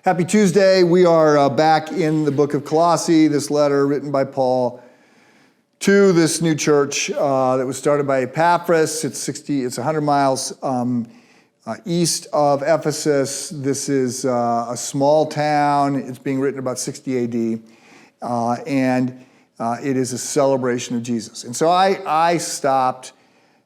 Happy Tuesday. We are back in the book of Colossae, this letter written by Paul to this new church that was started by Epaphras. It's 100 miles east of Ephesus. This is a small town. It's being written about 60 AD, and it is a celebration of Jesus. And so I stopped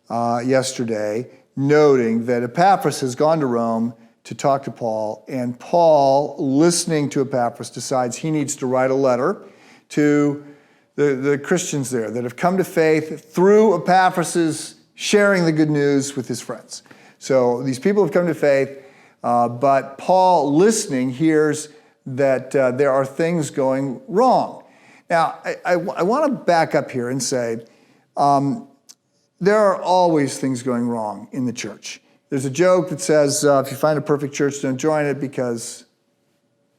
yesterday noting that Epaphras has gone to Rome to talk to Paul, and Paul, listening to Epaphras, decides he needs to write a letter to the Christians there that have come to faith through Epaphras' sharing the good news with his friends. So these people have come to faith, but Paul, listening, hears that there are things going wrong. Now, I want to back up here and say, there are always things going wrong in the church. There's a joke that says, if you find a perfect church, don't join it because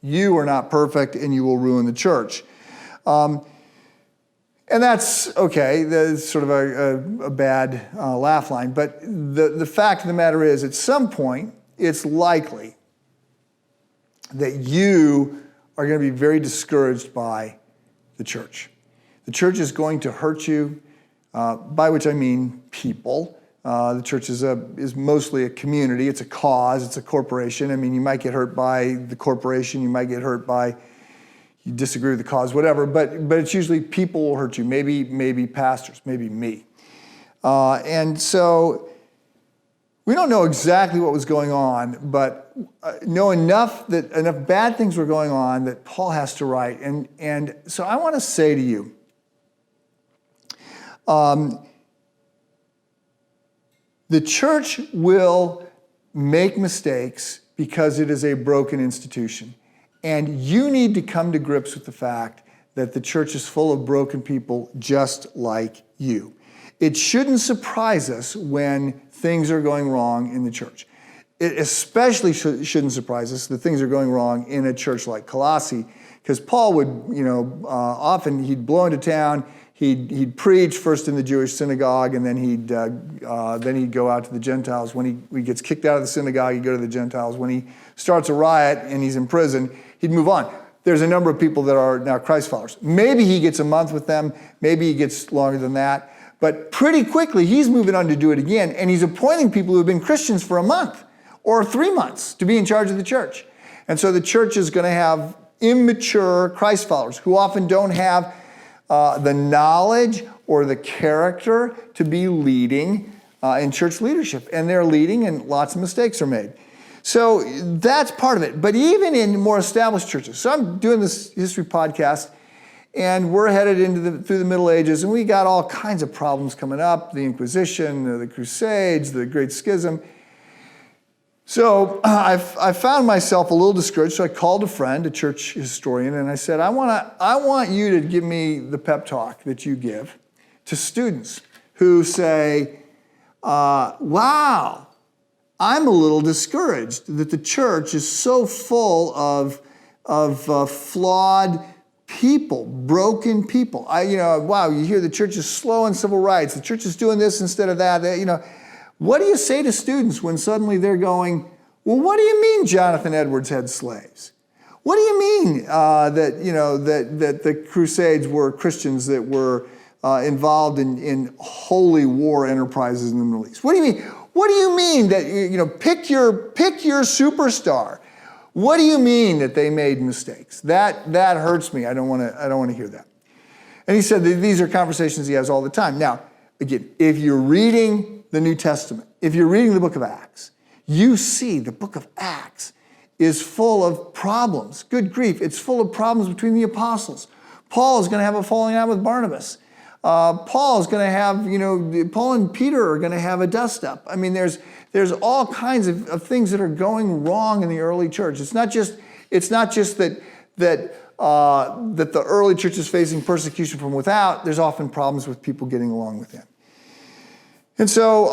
you are not perfect and you will ruin the church. And that's okay. That's sort of a bad laugh line. But the fact of the matter is, at some point, it's likely that you are going to be very discouraged by the church. The church is going to hurt you, by which I mean people. The church is mostly a community. It's a cause. It's a corporation. I mean, you might get hurt by the corporation. You might get hurt by, you disagree with the cause, whatever. But it's usually people will hurt you. Maybe pastors. Maybe me. And so we don't know exactly what was going on, but know enough that enough bad things were going on that Paul has to write. And so I want to say to you, the church will make mistakes because it is a broken institution. And you need to come to grips with the fact that the church is full of broken people just like you. It shouldn't surprise us when things are going wrong in the church. It especially shouldn't surprise us that things are going wrong in a church like Colossae, because Paul would, often he'd blow into town. He'd preach first in the Jewish synagogue, and then he'd go out to the Gentiles. When he gets kicked out of the synagogue, he'd go to the Gentiles. When he starts a riot and he's in prison, he'd move on. There's a number of people that are now Christ followers. Maybe he gets a month with them. Maybe he gets longer than that. But pretty quickly, he's moving on to do it again, and he's appointing people who have been Christians for a month or 3 months to be in charge of the church. And so the church is going to have immature Christ followers who often don't have the knowledge or the character to be leading in church leadership. And they're leading and lots of mistakes are made. So that's part of it. But even in more established churches, so I'm doing this history podcast and we're headed through the Middle Ages, and we got all kinds of problems coming up, the Inquisition, the Crusades, the Great Schism. So I found myself a little discouraged, so I called a friend, a church historian, and I said, I want you to give me the pep talk that you give to students who say, wow, I'm a little discouraged that the church is so full of flawed people, broken people. Wow, you hear the church is slow on civil rights, the church is doing this instead of that, What do you say to students when suddenly they're going, well, what do you mean Jonathan Edwards had slaves? What do you mean that the Crusades were Christians that were involved in holy war enterprises in the Middle East? What do you mean? What do you mean that pick your superstar? What do you mean that they made mistakes? That hurts me. I don't want to hear that. And he said that these are conversations he has all the time. Now, again, if you're reading the New Testament, if you're reading the book of Acts, you see the book of Acts is full of problems. Good grief, it's full of problems between the apostles. Paul is going to have a falling out with Barnabas. Paul is going to have, Paul and Peter are going to have a dust up. I mean, there's all kinds of things that are going wrong in the early church. It's not just that the early church is facing persecution from without. There's often problems with people getting along with him. And so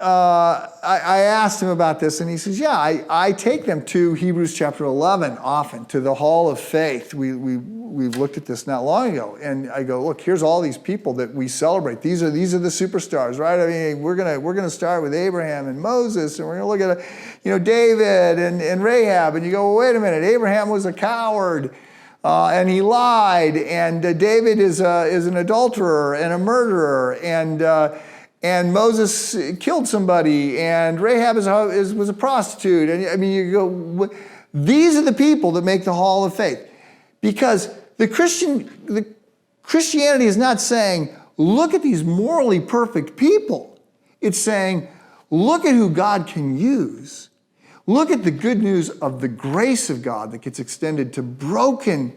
I asked him about this, and he says, yeah, I take them to Hebrews chapter 11 often, to the hall of faith. We've looked at this not long ago, and I go, look, here's all these people that we celebrate. These are the superstars, right? I mean, we're gonna start with Abraham and Moses, and we're gonna look at David and Rahab, and you go, well, wait a minute, Abraham was a coward. And he lied, and David is an adulterer and a murderer, and Moses killed somebody, and Rahab was a prostitute. And I mean, you go, these are the people that make the hall of faith. Because the Christianity is not saying, look at these morally perfect people. It's saying, look at who God can use. Look at the good news of the grace of God that gets extended to broken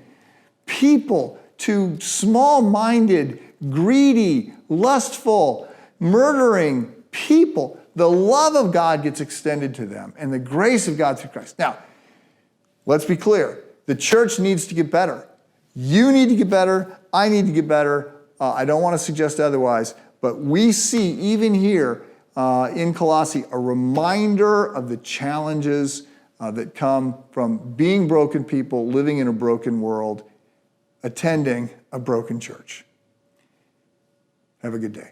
people, to small-minded, greedy, lustful, murdering people. The love of God gets extended to them, and the grace of God through Christ. Now, let's be clear. The church needs to get better. You need to get better. I need to get better. I don't want to suggest otherwise, but we see even here in Colossae a reminder of the challenges that come from being broken people, living in a broken world, attending a broken church. Have a good day.